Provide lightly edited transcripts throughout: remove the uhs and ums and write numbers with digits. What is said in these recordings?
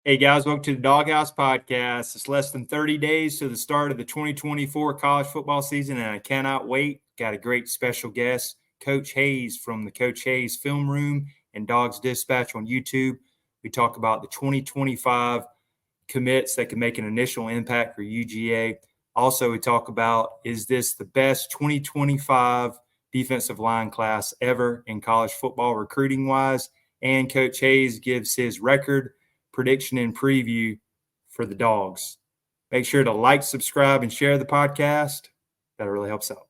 Hey guys, welcome to the Dawg House Podcast. It's less than 30 days to the start of the 2024 college football season, and I cannot wait. Got a great special guest, Coach Hayes from the Coach Hayes Film Room and Dawgs Dispatch on YouTube. We talk about the 2025 commits that can make an initial impact for UGA. Also, we talk about, is this the best 2025 defensive line class ever in college football recruiting-wise? And Coach Hayes gives his record prediction and preview for the Dawgs. Make sure to like, subscribe, and share the podcast. That really helps out.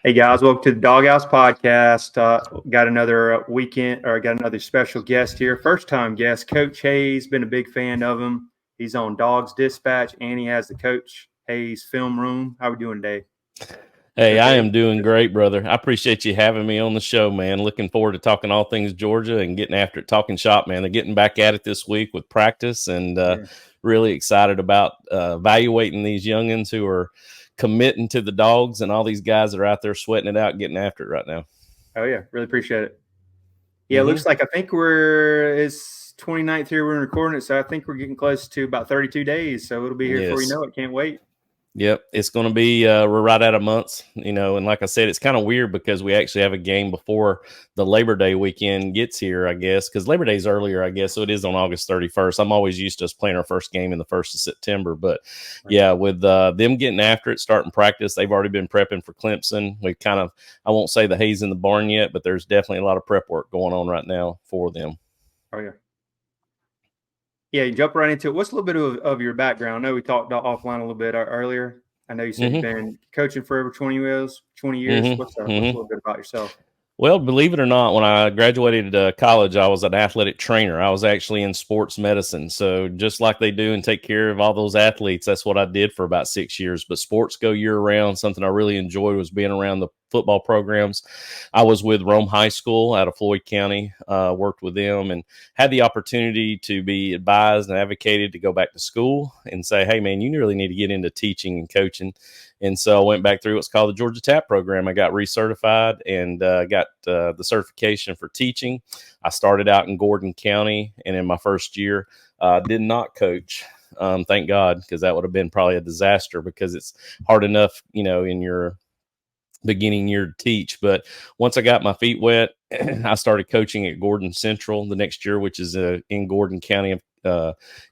Hey guys, welcome to the Dawg House Podcast. Got another got another special guest here. First time guest, Coach Hayes. Been a big fan of him. He's on Dawgs Dispatch and he has the Coach Hayes Film Room. How are we doing today? Hey, I am doing great, brother. I appreciate you having me on the show, man. Looking forward to talking all things Georgia and getting after it, talking shop, man. They're getting back at it this week with practice and really excited about evaluating these youngins who are committing to the Dawgs and all these guys that are out there sweating it out, getting after it right now. Oh, yeah. Really appreciate it. Yeah, It looks like I think it's 29th here. We're recording it, so I think we're getting close to about 32 days. So it'll be here before you know it. Can't wait. Yep, it's going to be we're right at a month, and like I said, it's kind of weird because we actually have a game before the Labor Day weekend gets here, I guess, because Labor Day is earlier, I guess, so it is on August 31st. I'm always used to us playing our first game in the 1st of September, but yeah, with them getting after it, starting practice, they've already been prepping for Clemson. We I won't say the hay's in the barn yet, but there's definitely a lot of prep work going on right now for them. Oh, yeah. Yeah, you jump right into it. What's a little bit of your background? I know we talked offline a little bit earlier. I know you said you've been coaching for over 20 years. What's a little bit about yourself? Well, believe it or not, when I graduated college, I was an athletic trainer. I was actually in sports medicine. So just like they do and take care of all those athletes, that's what I did for about 6 years. But sports go year round. Something I really enjoyed was being around the football programs. I was with Rome High School out of Floyd County, worked with them and had the opportunity to be advised and advocated to go back to school and say, hey, man, you really need to get into teaching and coaching. And so I went back through what's called the Georgia TAP program. I got recertified and got the certification for teaching. I started out in Gordon County, and in my first year, did not coach. Thank God, because that would have been probably a disaster because it's hard enough, in your beginning year to teach. But once I got my feet wet, I started coaching at Gordon Central the next year, which is in Gordon County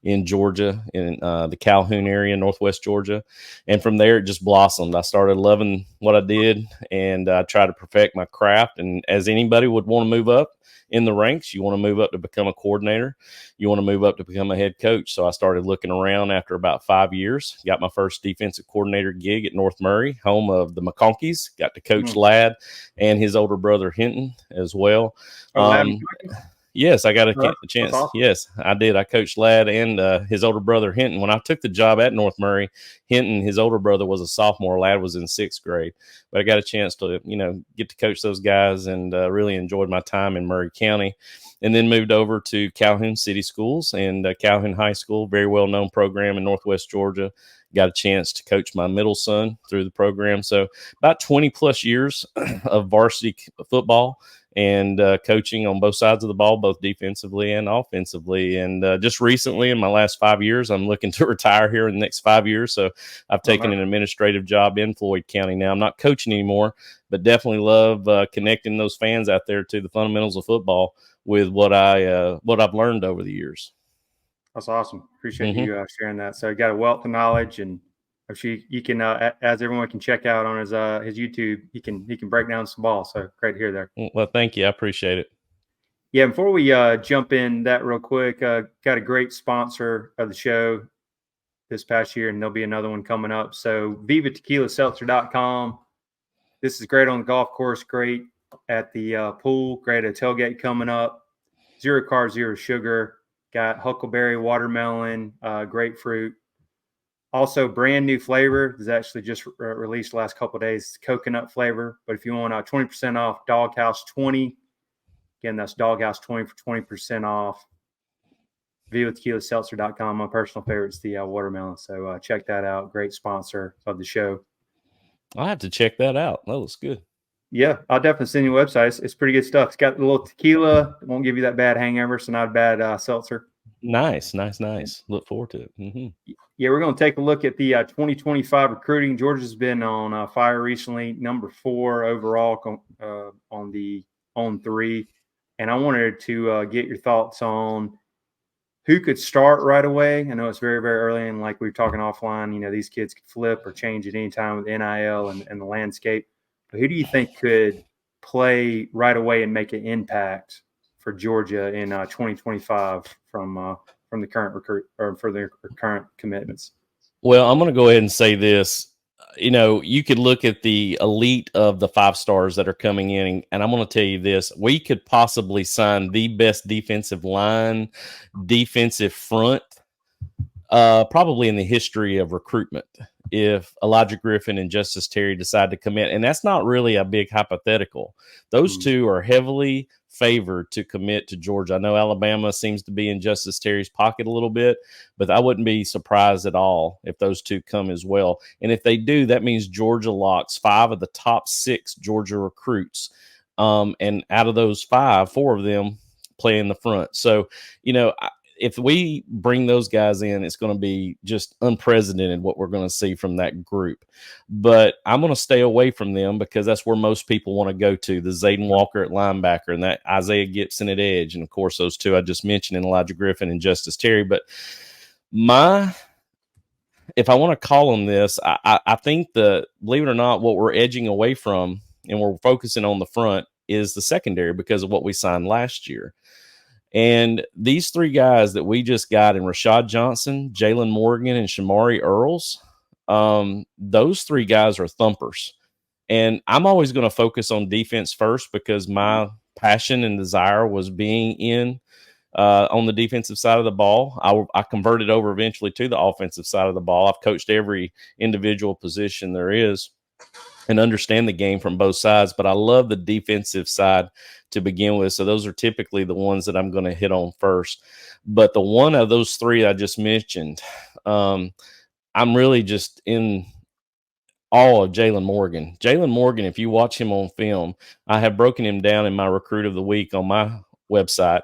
in Georgia, in the Calhoun area, Northwest Georgia. And from there, it just blossomed. I started loving what I did, and I tried to perfect my craft. And as anybody would want to move up in the ranks, you want to move up to become a coordinator. You want to move up to become a head coach. So I started looking around after about 5 years, got my first defensive coordinator gig at North Murray, home of the McConkeys. Got to coach Ladd and his older brother Hinton as well. Yes, I got a chance. Awesome. Yes, I did. I coached Ladd and his older brother Hinton. When I took the job at North Murray, Hinton, his older brother, was a sophomore. Ladd was in 6th grade. But I got a chance to, get to coach those guys and really enjoyed my time in Murray County. And then moved over to Calhoun City Schools and Calhoun High School, very well-known program in Northwest Georgia. Got a chance to coach my middle son through the program. So about 20-plus years of varsity football and coaching on both sides of the ball, both defensively and offensively. And just recently, in my last 5 years, I'm looking to retire here in the next 5 years. So I've taken an administrative job in Floyd County now. I'm not coaching anymore, but definitely love connecting those fans out there to the fundamentals of football with what I've learned over the years. That's awesome. Appreciate you sharing that. So you got a wealth of knowledge, and you can, as everyone can check out on his YouTube, he can break down some ball. So great to hear there. Well, thank you. I appreciate it. Yeah. Before we jump in that real quick, got a great sponsor of the show this past year, and there'll be another one coming up. So VivaTequilaSeltzer.com. This is great on the golf course, great at the pool, great at tailgate coming up. 0 carbs, 0 sugar. Got huckleberry, watermelon, grapefruit. Also, brand new flavor is actually just released the last couple of days. Coconut flavor. But if you want 20% off, Dawg House 20. Again, that's Dawg House 20 for 20% off. VivaTequilaSeltzer.com. My personal favorite is the watermelon. So check that out. Great sponsor of the show. I'll have to check that out. That looks good. Yeah, I'll definitely send you a website. It's pretty good stuff. It's got a little tequila. It won't give you that bad hangover, so not a bad seltzer. Nice. Look forward to it. Yeah, we're going to take a look at the 2025 recruiting. Georgia's been on fire recently, number 4 overall on 3. And I wanted to get your thoughts on who could start right away. I know it's very, very early, and like we were talking offline, these kids could flip or change at any time with NIL and the landscape. But who do you think could play right away and make an impact for Georgia in 2025 from the current recruit or for their current commitments? Well, I'm going to go ahead and say this. You could look at the elite of the 5 stars that are coming in, and I'm going to tell you this. We could possibly sign the best defensive line, defensive front, probably in the history of recruitment if Elijah Griffin and Justice Terry decide to commit. And that's not really a big hypothetical. Those two are heavily favored to commit to Georgia. I know Alabama seems to be in Justice Terry's pocket a little bit, but I wouldn't be surprised at all if those two come as well. And if they do, that means Georgia locks 5 of the top 6 Georgia recruits. And out of those 5, 4 of them play in the front. So, if we bring those guys in, it's going to be just unprecedented what we're going to see from that group. But I'm going to stay away from them because that's where most people want to go to, the Zayden Walker at linebacker and that Isaiah Gibson at edge. And, of course, those two I just mentioned, in Elijah Griffin and Justice Terry. But if I want to call them this, I think believe it or not, what we're edging away from and we're focusing on the front is the secondary because of what we signed last year. And these 3 guys that we just got in Rashad Johnson, Jaylen Morgan, and Shamari Earls, those 3 guys are thumpers. And I'm always going to focus on defense first because my passion and desire was being in on the defensive side of the ball. I converted over eventually to the offensive side of the ball. I've coached every individual position there is and understand the game from both sides, but I love the defensive side to begin with. So those are typically the ones that I'm going to hit on first. But the one of those 3 I just mentioned, I'm really just in awe of Jaylen Morgan. Jaylen Morgan, if you watch him on film, I have broken him down in my Recruit of the Week on my website,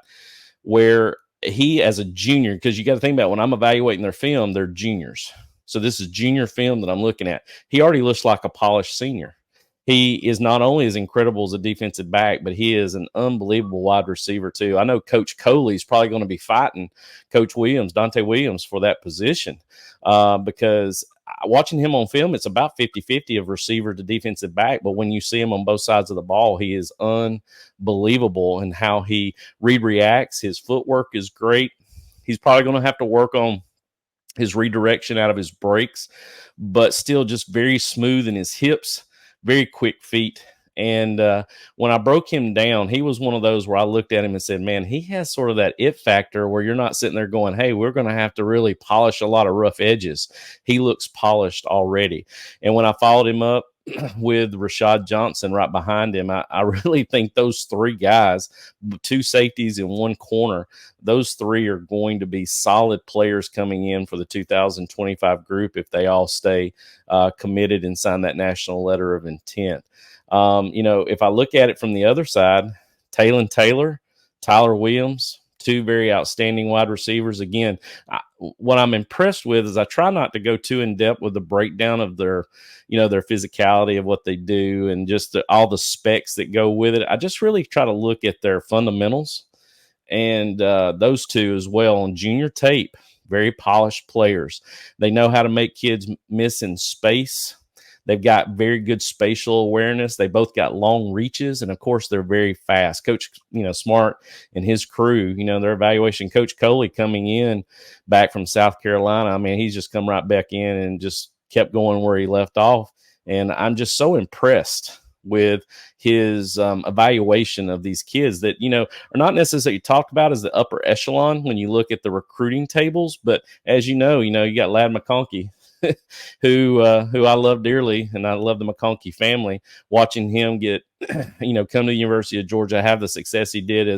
where he, as a junior, because you got to think about when I'm evaluating their film, they're juniors. So this is junior film that I'm looking at. He already looks like a polished senior. He is not only as incredible as a defensive back, but he is an unbelievable wide receiver too. I know Coach Coley is probably going to be fighting Coach Williams, Dante Williams, for that position because watching him on film, it's about 50-50 of receiver to defensive back. But when you see him on both sides of the ball, he is unbelievable in how he reacts. His footwork is great. He's probably going to have to work on his redirection out of his breaks, but still just very smooth in his hips, very quick feet. And when I broke him down, he was one of those where I looked at him and said, man, he has sort of that it factor where you're not sitting there going, hey, we're going to have to really polish a lot of rough edges. He looks polished already. And when I followed him up with Rashad Johnson right behind him, I really think those 3 guys, 2 safeties and 1 corner, those 3 are going to be solid players coming in for the 2025 group if they all stay committed and sign that national letter of intent. If I look at it from the other side, Taylon Taylor, Tyler Williams, 2 very outstanding wide receivers. Again, what I'm impressed with is I try not to go too in depth with the breakdown of their physicality of what they do and just all the specs that go with it. I just really try to look at their fundamentals, and those 2 as well on junior tape, very polished players. They know how to make kids miss in space. They've got very good spatial awareness. They both got long reaches, and of course, they're very fast. Coach, Smart and his crew, their evaluation. Coach Coley coming in back from South Carolina. I mean, he's just come right back in and just kept going where he left off. And I'm just so impressed with his evaluation of these kids that, are not necessarily talked about as the upper echelon when you look at the recruiting tables. But as you know, you got Landon Makoni who I love dearly, and I love the McConkey family. Watching him get, come to the University of Georgia, have the success he did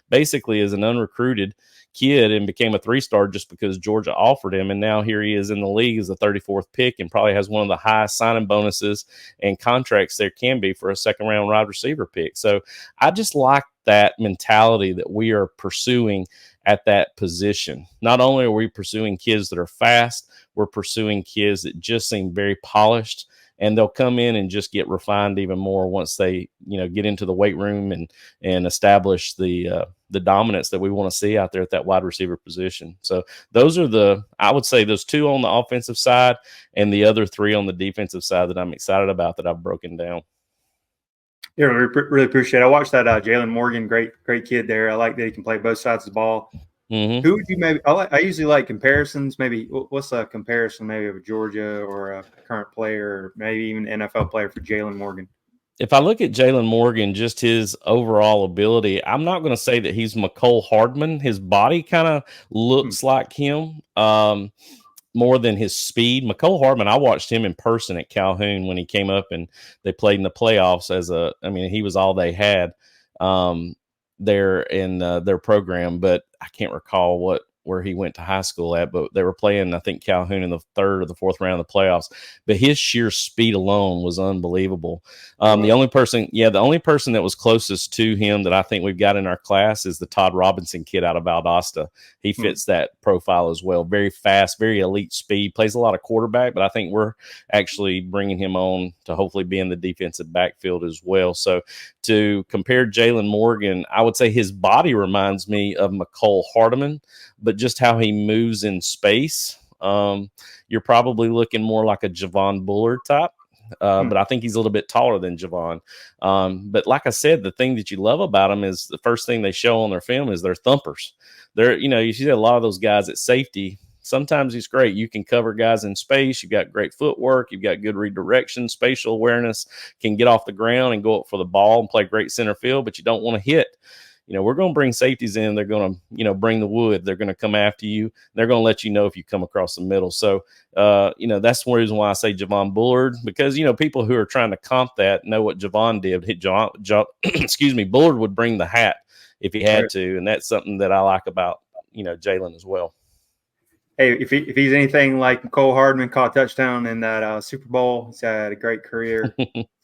basically as an unrecruited kid, and became a 3-star just because Georgia offered him. And now here he is in the league as the 34th pick, and probably has one of the highest signing bonuses and contracts there can be for a second-round wide receiver pick. So I just like that mentality that we are pursuing at that position. Not only are we pursuing kids that are fast, we're pursuing kids that just seem very polished, and they'll come in and just get refined even more once they, get into the weight room and establish the dominance that we want to see out there at that wide receiver position. So those are I would say those 2 on the offensive side, and the other 3 on the defensive side that I'm excited about that I've broken down. Yeah, really appreciate it. I watched that Jaylen Morgan, great kid there. I like that he can play both sides of the ball. Mm-hmm. Who would you maybe? I usually like comparisons. Maybe what's a comparison maybe of a Georgia or a current player, or maybe even NFL player for Jaylen Morgan? If I look at Jaylen Morgan, just his overall ability, I'm not going to say that he's Mecole Hardman. His body kind of looks like him. More than his speed. Mecole Hardman, I watched him in person at Calhoun when he came up and they played in the playoffs he was all they had there in their program, but I can't recall where he went to high school at, but they were playing, I think, Calhoun in the 3rd or the 4th round of the playoffs. But his sheer speed alone was unbelievable. The only person that was closest to him that I think we've got in our class is the Todd Robinson kid out of Valdosta. He fits that profile as well. Very fast, very elite speed, plays a lot of quarterback, but I think we're actually bringing him on to hopefully be in the defensive backfield as well. So to compare Jaylen Morgan, I would say his body reminds me of Mecole Hardman, but just how he moves in space, you're probably looking more like a Javon Bullard type. But I think he's a little bit taller than Javon. But like I said, the thing that you love about him is the first thing they show on their film is they're thumpers. You see a lot of those guys at safety. Sometimes he's great. You can cover guys in space. You've got great footwork. You've got good redirection, spatial awareness, can get off the ground and go up for the ball and play great center field, but you don't want to hit. We're going to bring safeties in. They're going to, bring the wood. They're going to come after you. They're going to let you know if you come across the middle. So, that's one reason why I say Javon Bullard, because, people who are trying to comp that know what Javon did. Bullard would bring the hat if he had to. And that's something that I like about, Jaylen as well. Hey, if he's anything like Mecole Hardman, caught a touchdown in that Super Bowl. He's had a great career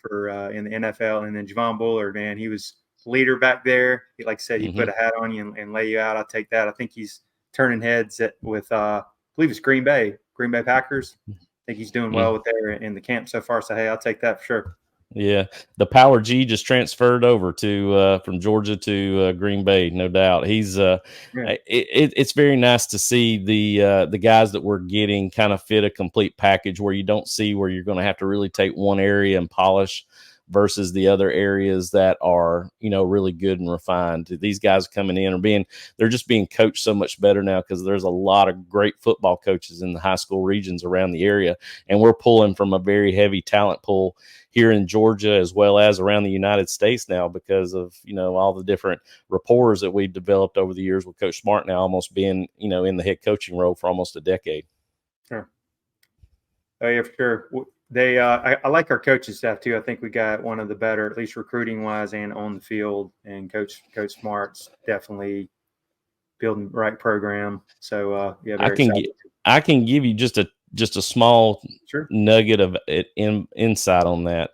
for in the NFL. And then Javon Bullard, man, he was leader back there. Like I said, he put a hat on you and lay you out. I'll take that. I think he's turning heads with I believe it's Green Bay Packers. I think he's doing well with there in the camp so far. So hey, I'll take that for sure. Yeah, the Power G just transferred over to from Georgia to Green Bay, no doubt. He's it's very nice to see the guys that we're getting kind of fit a complete package where you don't see where you're going to have to really take one area and polish versus the other areas that are, really good and refined. These guys coming in they're just being coached so much better now because there's a lot of great football coaches in the high school regions around the area. And we're pulling from a very heavy talent pool here in Georgia as well as around the United States now because of, all the different rapports that we've developed over the years with Coach Smart now almost being, in the head coaching role for almost a decade. Sure. Oh, yeah, for sure. They, I like our coaching staff too. I think we got one of the better, at least recruiting wise and on the field. And Coach Smart's definitely building the right program. So yeah, I can give you just a small nugget of insight on that.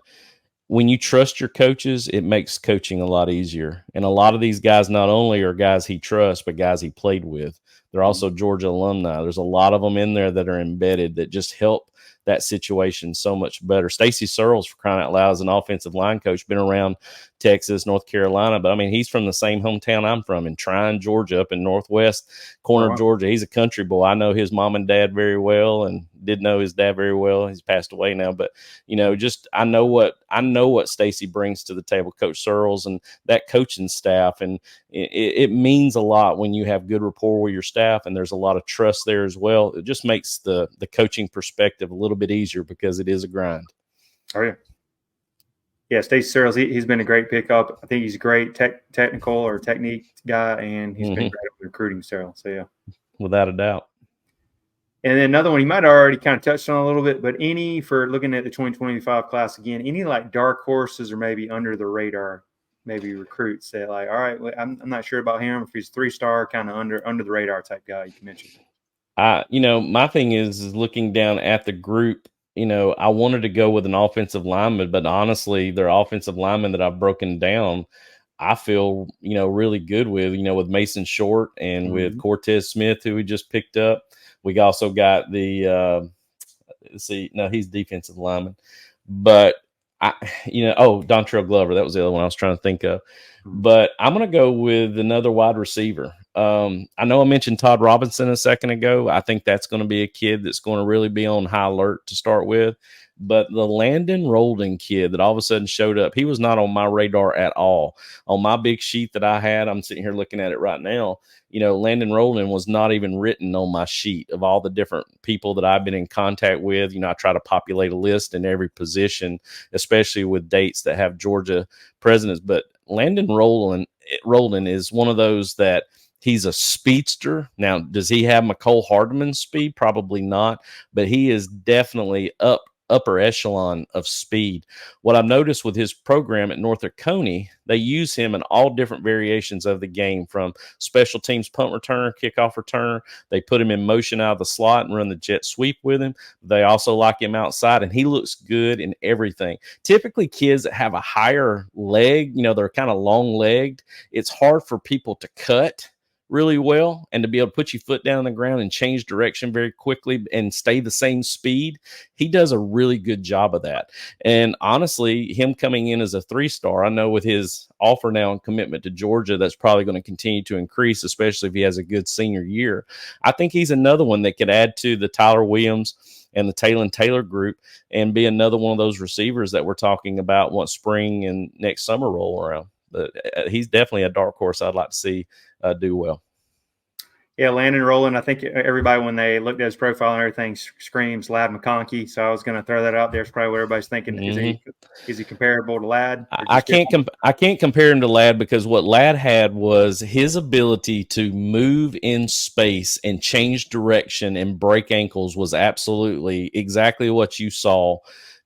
When you trust your coaches, it makes coaching a lot easier. And a lot of these guys not only are guys he trusts, but guys he played with. They're also Georgia alumni. There's a lot of them in there that are embedded that just help that situation so much better. Stacy Searles, for crying out loud, is an offensive line coach, been around Texas, North Carolina, but he's from the same hometown I'm from in Tryon, Georgia, up in northwest corner of Georgia. He's a country boy. I know his mom and dad very well and did know his dad very well. He's passed away now, but I know what Stacy brings to the table, Coach Searles and that coaching staff. And it means a lot when you have good rapport with your staff and there's a lot of trust there as well. It just makes the coaching perspective a little bit easier because it is a grind. Oh, yeah. Yeah, Stacy Searles, he's been a great pickup. I think he's a great technical or technique guy, and he's been great at recruiting Searles. So, yeah. Without a doubt. And then another one you might have already kind of touched on a little bit, but for looking at the 2025 class again, any like dark horses or maybe under the radar, maybe recruits that like, all right, well, I'm not sure about him if he's 3-star, kind of under the radar type guy you can mention. My thing is looking down at the group. I wanted to go with an offensive lineman, but honestly, their offensive lineman that I've broken down, I feel, really good with Mason Short and with Cortez Smith, who we just picked up. We also got the, he's defensive lineman, but Dontrell Glover, that was the other one I was trying to think of. But I'm going to go with another wide receiver. I know I mentioned Todd Robinson a second ago. I think that's going to be a kid that's going to really be on high alert to start with. But the Landon Rolden kid that all of a sudden showed up, he was not on my radar at all. On my big sheet that I had, I'm sitting here looking at it right now, Landon Rolden was not even written on my sheet of all the different people that I've been in contact with. I try to populate a list in every position, especially with dates that have Georgia presidents. But Landon Rolden is one of those that he's a speedster. Now, does he have McCole Hardman's speed? Probably not, but he is definitely upper echelon of speed. What I've noticed with his program at Northrop Coney, they use him in all different variations of the game, from special teams punt returner, kickoff returner. They put him in motion out of the slot and run the jet sweep with him. They also like him outside, and he looks good in everything. Typically, kids that have a higher leg, they're kind of long-legged, it's hard for people to cut really well and to be able to put your foot down on the ground and change direction very quickly and stay the same speed. He does a really good job of that. And honestly, him coming in as a 3-star, I know with his offer now and commitment to Georgia, that's probably going to continue to increase, especially if he has a good senior year. I think he's another one that could add to the Tyler Williams and the Taylor group and be another one of those receivers that we're talking about once spring and next summer roll around. But he's definitely a dark horse I'd like to see do well. Yeah, Landon Rolden, I think everybody, when they looked at his profile and everything, screams Ladd McConkey. So I was going to throw that out there. It's probably what everybody's thinking. Is he comparable to Ladd? I can't compare him to Ladd, because what Ladd had was his ability to move in space and change direction and break ankles was absolutely exactly what you saw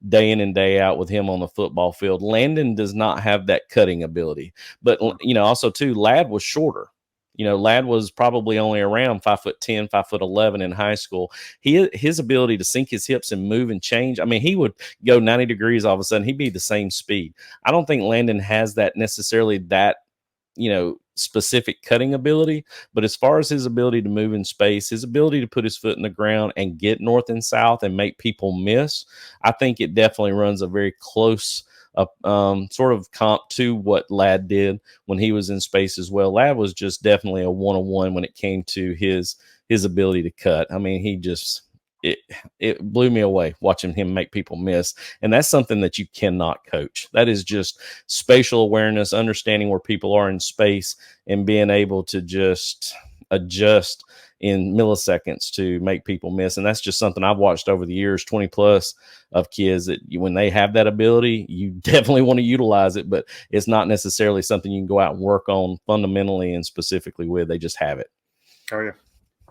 day in and day out with him on the football field. Landon does not have that cutting ability, but also too, Ladd was shorter. Ladd was probably only around 5'10", 5'11" in high school. His ability to sink his hips and move and change, I mean, he would go 90 degrees all of a sudden. He'd be the same speed. I don't think Landon has that necessarily that, specific cutting ability, but as far as his ability to move in space, his ability to put his foot in the ground and get north and south and make people miss, I think it definitely runs a very close sort of comp to what Ladd did when he was in space as well. Ladd was just definitely a one-on-one when it came to his ability to cut. I mean, it blew me away watching him make people miss. And that's something that you cannot coach. That is just spatial awareness, understanding where people are in space and being able to just adjust in milliseconds to make people miss. And that's just something I've watched over the years, 20 plus of kids, that when they have that ability, you definitely want to utilize it, but it's not necessarily something you can go out and work on fundamentally and specifically with. They just have it. Oh, yeah.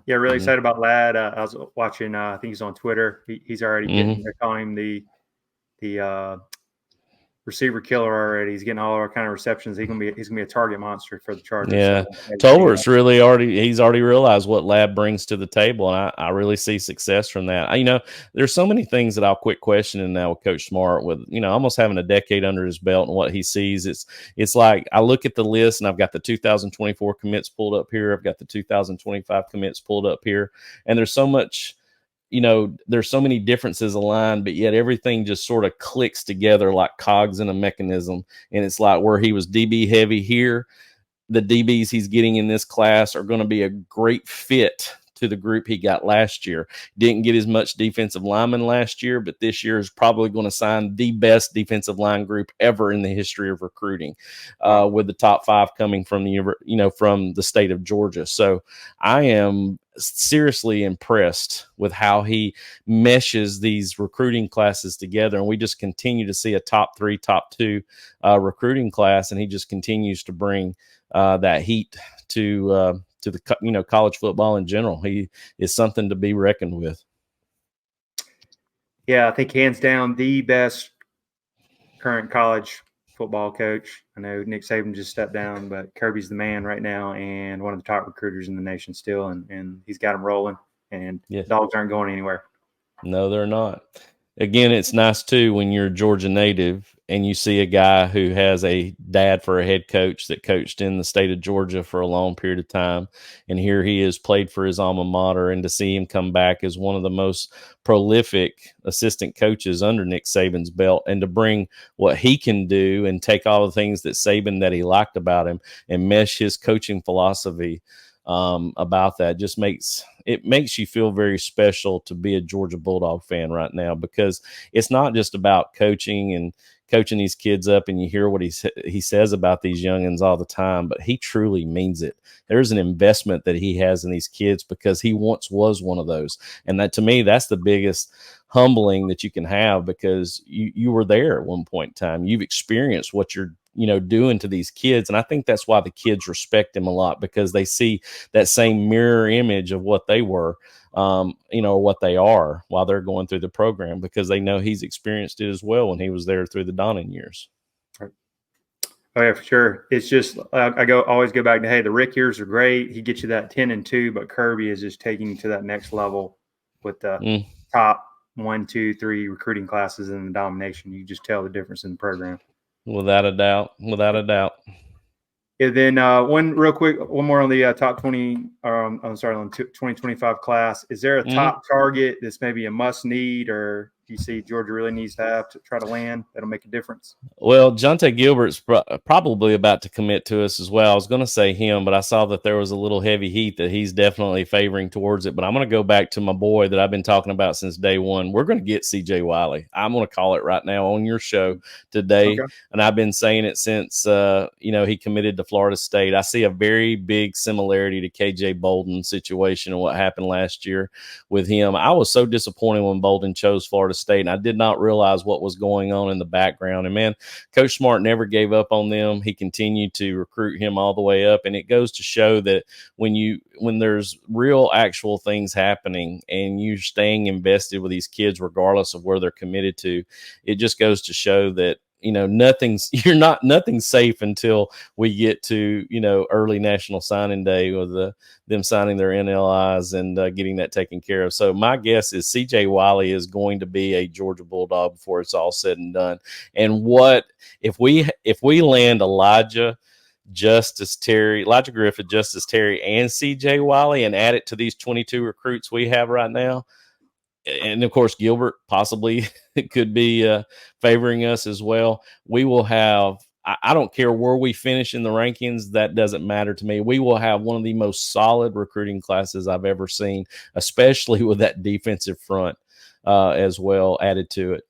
Yeah, really excited about Ladd. I was watching. I think he's on Twitter. He's already getting. They're calling him the receiver killer already. He's getting all our kind of receptions. He's gonna be a target monster for the Chargers. Yeah, so, Tolbert's he's already realized what Ladd brings to the table, and I really see success from that. There's so many things that I'll quit questioning now with Coach Smart, with almost having a decade under his belt and what he sees. It's like I look at the list and I've got the 2024 commits pulled up here. I've got the 2025 commits pulled up here, and there's so much. There's so many differences aligned, but yet everything just sort of clicks together like cogs in a mechanism. And it's like where he was DB heavy here, the DBs he's getting in this class are going to be a great fit to the group he got last year. Didn't get as much defensive lineman last year, but this year is probably going to sign the best defensive line group ever in the history of recruiting, with the top 5 coming from from the state of Georgia. So I am seriously impressed with how he meshes these recruiting classes together, and we just continue to see a top 3, top 2 recruiting class, and he just continues to bring that heat to to the college football in general. He is something to be reckoned with. Yeah, I think hands down the best current college football coach. I know Nick Saban just stepped down, but Kirby's the man right now and one of the top recruiters in the nation still, and he's got them rolling, and Dogs aren't going anywhere. No, they're not. Again, it's nice, too, when you're a Georgia native and you see a guy who has a dad for a head coach that coached in the state of Georgia for a long period of time. And here he is, played for his alma mater, and to see him come back as one of the most prolific assistant coaches under Nick Saban's belt, and to bring what he can do and take all the things that he liked about him and mesh his coaching philosophy about that just makes you feel very special to be a Georgia Bulldog fan right now, because it's not just about coaching these kids up, and you hear what he says about these youngins all the time, but he truly means it. There's an investment that he has in these kids because he once was one of those. And that, to me, that's the biggest humbling that you can have, because you were there at one point in time. You've experienced what you're doing to these kids. And I think that's why the kids respect him a lot, because they see that same mirror image of what they were, what they are while they're going through the program, because they know he's experienced it as well when he was there through the Donnan years. Oh yeah, for sure. It's just, I always go back to, hey, the Rick years are great. He gets you that 10-2, but Kirby is just taking you to that next level with the top 1, 2, 3 recruiting classes in the domination. You just tell the difference in the program. Without a doubt. And then one more on the top 20. On the 2025 class. Is there a top target that's maybe a must need, or you see Georgia really needs to have to try to land that'll make a difference? Well, Jonte Gilbert's probably about to commit to us as well. I was going to say him, but I saw that there was a little heavy heat that he's definitely favoring towards it. But I'm going to go back to my boy that I've been talking about since day one. We're going to get CJ Wiley. I'm going to call it right now on your show today. Okay. And I've been saying it since, he committed to Florida State. I see a very big similarity to KJ Bolden's situation and what happened last year with him. I was so disappointed when Bolden chose Florida State, and I did not realize what was going on in the background. And man, Coach Smart never gave up on them. He continued to recruit him all the way up. And it goes to show that when there's real actual things happening and you're staying invested with these kids, regardless of where they're committed to, it just goes to show that, nothing's safe until we get to, early National Signing Day with them signing their NLIs and getting that taken care of. So my guess is CJ Wiley is going to be a Georgia Bulldog before it's all said and done. And what if we land Elijah Griffith, Justice Terry, and CJ Wiley and add it to these 22 recruits we have right now? And of course, Gilbert possibly could be favoring us as well. We will have, I don't care where we finish in the rankings. That doesn't matter to me. We will have one of the most solid recruiting classes I've ever seen, especially with that defensive front as well added to it.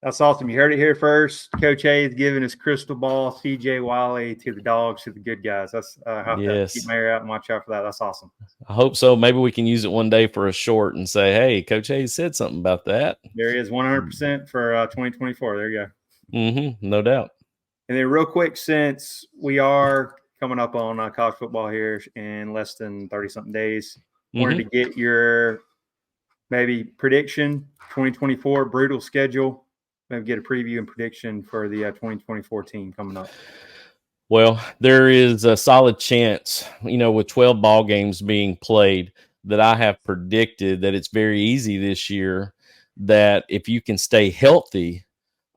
That's awesome. You heard it here first. Coach A is giving his crystal ball, CJ Wiley to the Dogs, to the good guys. That's have to keep my ear out and watch out for that. That's awesome. I hope so. Maybe we can use it one day for a short and say, hey, Coach A said something about that. There he is, 100% for 2024. There you go. No doubt. And then real quick, since we are coming up on college football here in less than 30-something days, wanted to get your maybe prediction, 2024 brutal schedule. Maybe get a preview and prediction for the 2024 team coming up. Well, there is a solid chance, with 12 ball games being played, that I have predicted that it's very easy this year that if you can stay healthy,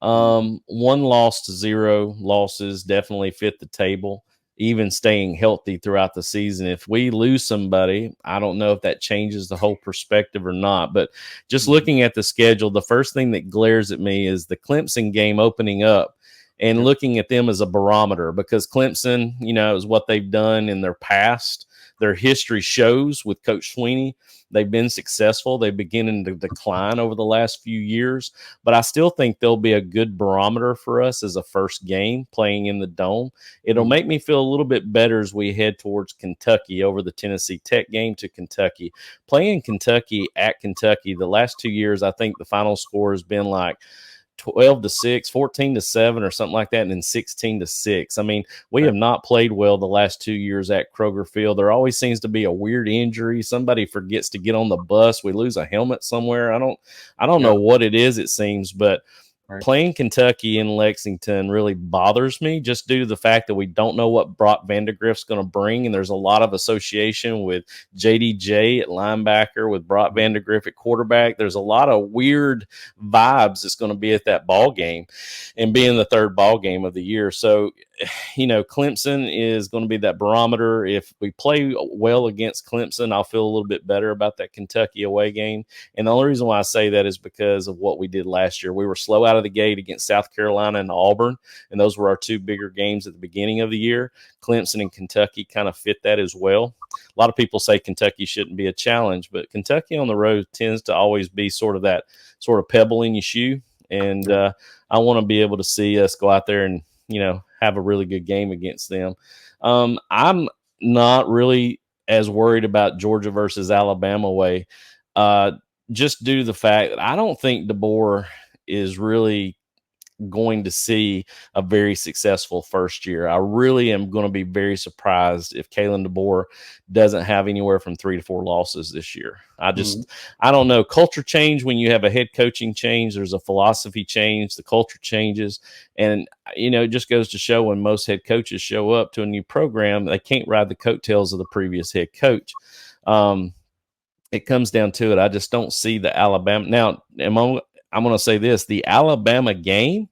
1 loss to 0 losses definitely fit the table, even staying healthy throughout the season. If we lose somebody, I don't know if that changes the whole perspective or not. But just looking at the schedule, the first thing that glares at me is the Clemson game opening up and looking at them as a barometer, because Clemson, is what they've done in their past. Their history shows with Coach Sweeney. They've been successful. They're beginning to decline over the last few years, but I still think they'll be a good barometer for us as a first game playing in the Dome. It'll make me feel a little bit better as we head towards Kentucky over the Tennessee Tech game to Kentucky. Playing Kentucky at Kentucky, the last 2 years, I think the final score has been like 12-6, 14-7, or something like that, and then 16-6. I mean, we have not played well the last 2 years at Kroger Field. There always seems to be a weird injury. Somebody forgets to get on the bus. We lose a helmet somewhere. I don't know what it is, it seems, but playing Kentucky in Lexington really bothers me, just due to the fact that we don't know what Brock Vandegrift's going to bring. And there's a lot of association with JDJ at linebacker, with Brock Vandegrift at quarterback. There's a lot of weird vibes that's going to be at that ball game, and being the third ball game of the year. So, Clemson is going to be that barometer. If we play well against Clemson, I'll feel a little bit better about that Kentucky away game. And the only reason why I say that is because of what we did last year. We were slow out of the gate against South Carolina and Auburn, and those were our two bigger games at the beginning of the year. Clemson and Kentucky kind of fit that as well. A lot of people say Kentucky shouldn't be a challenge, but Kentucky on the road tends to always be sort of pebble in your shoe. And I want to be able to see us go out there and, have a really good game against them. I'm not really as worried about Georgia versus Alabama way, just due to the fact that I don't think DeBoer is really going to see a very successful first year. I really am going to be very surprised if Kalen DeBoer doesn't have anywhere from 3 to 4 losses this year. I don't know. Culture change, when you have a head coaching change, there's a philosophy change, the culture changes. And, it just goes to show, when most head coaches show up to a new program, they can't ride the coattails of the previous head coach. It comes down to it. I just don't see the Alabama. Now, I'm going to say this. The Alabama game,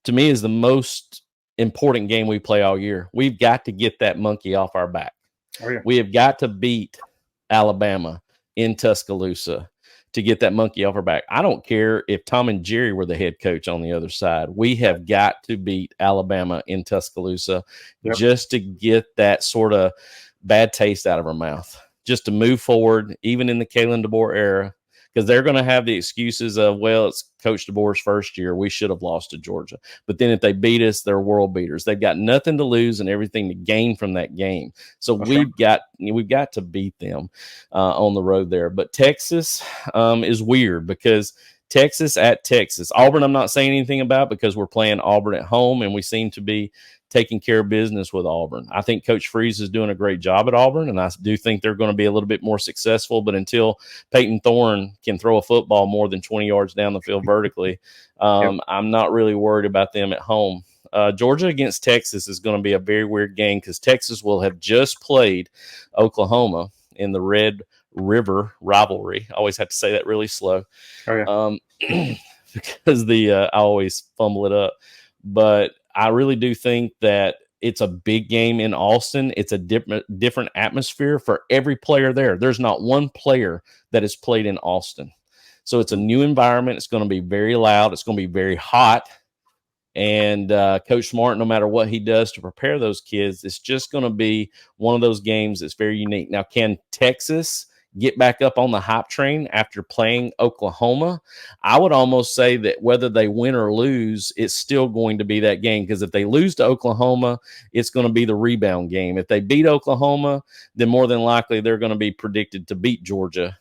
to me, is the most important game we play all year. We've got to get that monkey off our back. Oh, yeah. We have got to beat Alabama in Tuscaloosa to get that monkey off our back. I don't care if Tom and Jerry were the head coach on the other side. We have got to beat Alabama in Tuscaloosa just to get that sort of bad taste out of our mouth, just to move forward, even in the Kalen DeBoer era. Because they're going to have the excuses of, it's Coach DeBoer's first year. We should have lost to Georgia. But then if they beat us, they're world beaters. They've got nothing to lose and everything to gain from that game. So we've got to beat them on the road there. But Texas is weird, because Texas at Texas. Auburn, I'm not saying anything about, because we're playing Auburn at home, and we seem to be taking care of business with Auburn. I think Coach Freeze is doing a great job at Auburn, and I do think they're going to be a little bit more successful. But until Peyton Thorne can throw a football more than 20 yards down the field vertically, I'm not really worried about them at home. Georgia against Texas is going to be a very weird game, because Texas will have just played Oklahoma in the Red River rivalry. I always have to say that really slow. Because I always fumble it up. But I really do think that it's a big game in Austin. It's a different atmosphere for every player there. There's not one player that has played in Austin. So it's a new environment. It's going to be very loud. It's going to be very hot. And Coach Smart, no matter what he does to prepare those kids, it's just going to be one of those games that's very unique. Now, can Texas get back up on the hype train after playing Oklahoma? I would almost say that whether they win or lose, it's still going to be that game, because if they lose to Oklahoma, it's going to be the rebound game. If they beat Oklahoma, then more than likely they're going to be predicted to beat Georgia,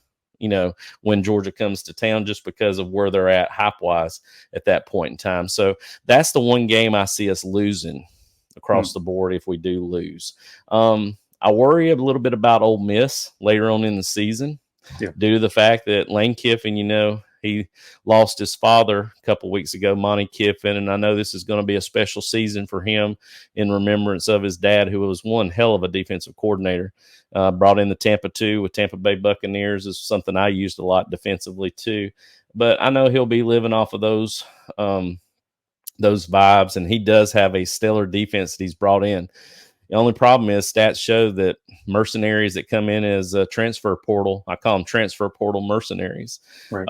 when Georgia comes to town, just because of where they're at hype-wise at that point in time. So that's the one game I see us losing across the board if we do lose. I worry a little bit about Ole Miss later on in the season, due to the fact that Lane Kiffin, he lost his father a couple weeks ago, Monty Kiffin, and I know this is going to be a special season for him in remembrance of his dad, who was one hell of a defensive coordinator. Brought in the Tampa 2 with Tampa Bay Buccaneers is something I used a lot defensively too. But I know he'll be living off of those vibes, and he does have a stellar defense that he's brought in. The only problem is stats show that mercenaries that come in as a transfer portal, I call them transfer portal mercenaries. Right.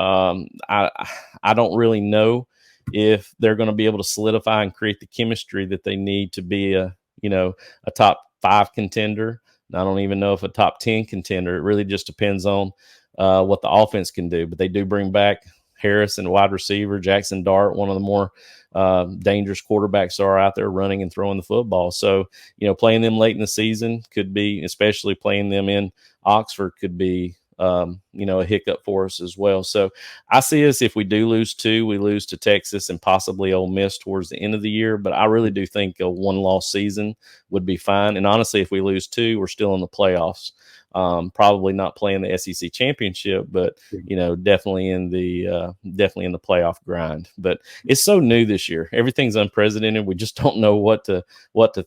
I don't really know if they're going to be able to solidify and create the chemistry that they need to be a top 5 contender. I don't even know if a top 10 contender. It really just depends on what the offense can do. But they do bring back Harris and wide receiver, Jackson Dart, one of the more dangerous quarterbacks are out there running and throwing the football. So, playing them late in the season could be, especially playing them in Oxford, could be, a hiccup for us as well. So I see us, if we do lose 2, we lose to Texas and possibly Ole Miss towards the end of the year. But I really do think a 1-loss season would be fine. And honestly, if we lose 2, we're still in the playoffs. Probably not playing the SEC championship, but definitely in the playoff grind. But it's so new this year; everything's unprecedented. We just don't know what to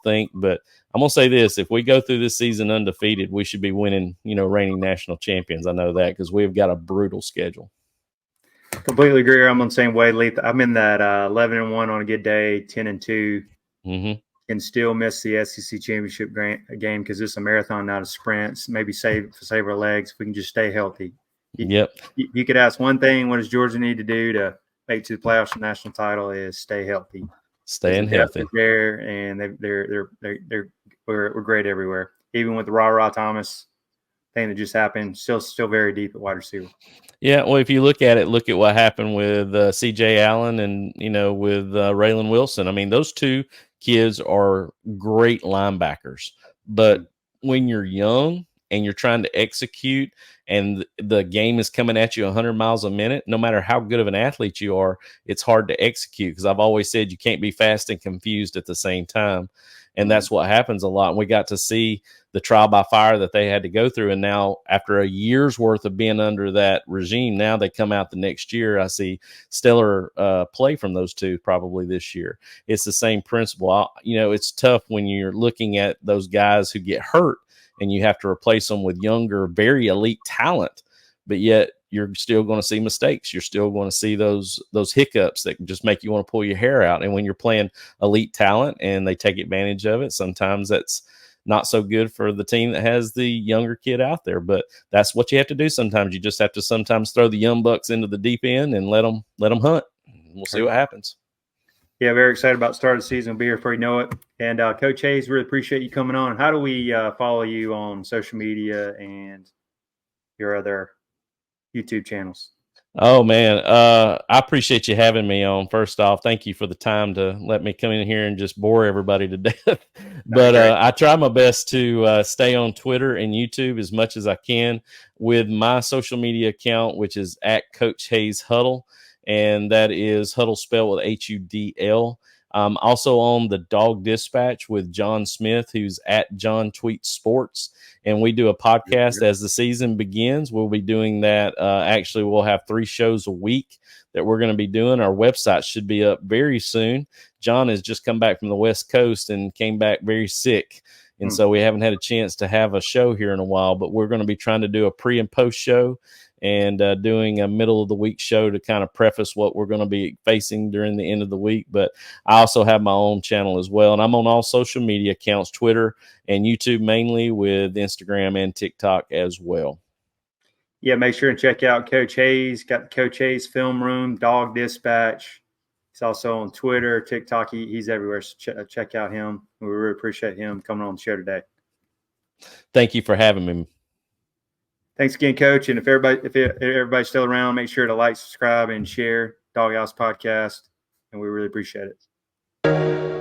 think. But I'm gonna say this: if we go through this season undefeated, we should be winning, reigning national champions. I know that because we've got a brutal schedule. Completely agree. I'm on the same wavelength. I'm in that 11-1 on a good day, 10-2. Mm-hmm. Can still miss the SEC championship game because it's a marathon, not a sprint. Maybe save our legs if we can just stay healthy. You could ask one thing: what does Georgia need to do to make it to the playoffs for the national title? Is stay healthy. Staying healthy. There, and we're great everywhere. Even with the Ra Thomas thing that just happened, still very deep at wide receiver. Yeah, well, if you look at what happened with C.J. Allen and with Raylan Wilson. I mean, those 2 kids are great linebackers, but when you're young and you're trying to execute and the game is coming at you 100 miles a minute, no matter how good of an athlete you are, it's hard to execute because I've always said you can't be fast and confused at the same time. And that's what happens a lot. And we got to see the trial by fire that they had to go through. And now after a year's worth of being under that regime, now they come out the next year. I see stellar play from those 2 probably this year. It's the same principle. It's tough when you're looking at those guys who get hurt and you have to replace them with younger, very elite talent, but yet you're still going to see mistakes. You're still going to see those hiccups that just make you want to pull your hair out. And when you're playing elite talent and they take advantage of it, sometimes that's not so good for the team that has the younger kid out there. But that's what you have to do sometimes. You just have to sometimes throw the young bucks into the deep end and let them hunt. We'll see what happens. Yeah, very excited about the start of the season. We'll be here before you know it. And Coach Hayes, really appreciate you coming on. How do we follow you on social media and your other YouTube channels? Oh, man. I appreciate you having me on. First off, thank you for the time to let me come in here and just bore everybody to death. But I try my best to stay on Twitter and YouTube as much as I can with my social media account, which is at Coach Hayes Huddle. And that is Huddle spelled with HUDL. Also on the Dawg Dispatch with John Smith, who's at John Tweets Sports. And we do a podcast as the season begins. We'll be doing that. Actually, we'll have 3 shows a week that we're going to be doing. Our website should be up very soon. John has just come back from the West Coast and came back very sick. And so we haven't had a chance to have a show here in a while, but we're going to be trying to do a pre and post show and doing a middle of the week show to kind of preface what we're going to be facing during the end of the week. But I also have my own channel as well. And I'm on all social media accounts, Twitter and YouTube mainly, with Instagram and TikTok as well. Yeah, make sure and check out Coach Hayes. Got the Coach Hayes Film Room, Dawg Dispatch. He's also on Twitter, TikTok. He's everywhere. So check out him. We really appreciate him coming on the show today. Thank you for having me. Thanks again, Coach. And if everybody's still around, make sure to like, subscribe, and share Dawg House Podcast. And we really appreciate it.